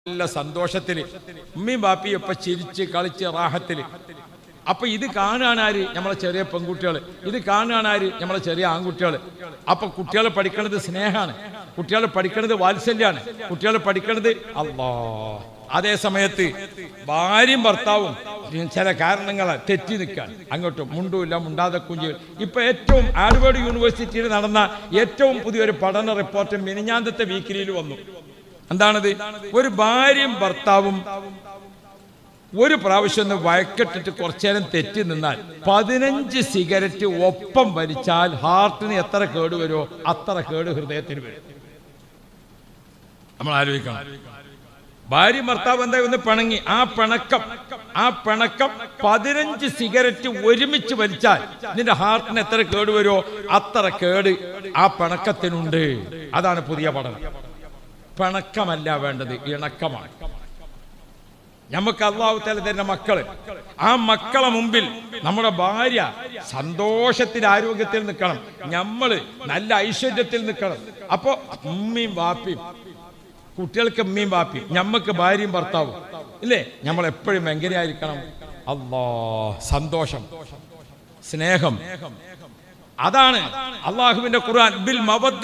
നല്ല സന്തോഷത്തില് ഉമ്മയും ബാപ്പിയും ഒപ്പം ചിരിച്ച് കളിച്ച് റാഹത്തില്. അപ്പൊ ഇത് കാണാനാര്? നമ്മളെ ചെറിയ പെൺകുട്ടികൾ. ഇത് കാണാനാര്? നമ്മളെ ചെറിയ ആൺകുട്ടികൾ. അപ്പൊ കുട്ടികൾ പഠിക്കണത് സ്നേഹമാണ്, കുട്ടികൾ പഠിക്കണത് വാത്സല്യാണ്, കുട്ടികൾ പഠിക്കണത് അല്ലാ. അതേ സമയത്ത് ഭാര്യയും ഭർത്താവും ചില കാരണങ്ങളെ തെറ്റി നിൽക്കാൻ, അങ്ങോട്ടും മുണ്ടൂല്ല മുണ്ടാതെ കുഞ്ചുകൾ. ഇപ്പൊ ഏറ്റവും ഹാർവേഡ് യൂണിവേഴ്സിറ്റിയിൽ നടന്ന ഏറ്റവും പുതിയൊരു പഠന റിപ്പോർട്ട് മിനിഞ്ഞാന്തത്തെ വീക്കിലിയിൽ വന്നു. എന്താണത്? ഒരു ഭാര്യയും ഭർത്താവും ഒരു പ്രാവശ്യം ഒന്ന് വഴക്കിട്ടിട്ട് കുറച്ചേരം തെറ്റി നിന്നാൽ 15 സിഗരറ്റ് ഒപ്പം വലിച്ചാൽ ഹാർട്ടിന് എത്ര കേട് വരുമോ അത്ര കേട് ഹൃദയത്തിന് വരും. നമ്മൾ ആലോചിക്കണം. ഭാര്യ ഭർത്താവ് എന്താ ഒന്ന് പിണങ്ങി, ആ പിണക്കം 15 സിഗരറ്റ് ഒരുമിച്ച് വലിച്ചാൽ നിന്റെ ഹാർട്ടിന് എത്ര കേട് വരുമോ അത്ര കേട് ആ പിണക്കത്തിനുണ്ട്. അതാണ് പുതിയ പഠനം. പിണക്കമല്ല വേണ്ടത്, ഇണക്കമാണ്. നമുക്ക് അല്ലാഹു തആല തരുന്ന മക്കള്, ആ മക്കളെ മുമ്പിൽ നമ്മുടെ ഭാര്യ സന്തോഷത്തിൽ ആരോഗ്യത്തിൽ നിൽക്കണം, നമ്മള് നല്ല ഐശ്വര്യത്തിൽ നിൽക്കണം. അപ്പോ ഉമ്മയും ബാപ്പിയും, കുട്ടികൾക്ക് ഉമ്മയും ബാപ്പിയും, ഞമ്മക്ക് ഭാര്യയും ഭർത്താവും ഇല്ലേ? നമ്മൾ എപ്പോഴും എങ്ങനെയായിരിക്കണം? അല്ലാ, സന്തോഷം, സ്നേഹം. അതാണ് അള്ളാഹുവിന്റെ ഖുർആൻ ബിൽ മവദ്ദ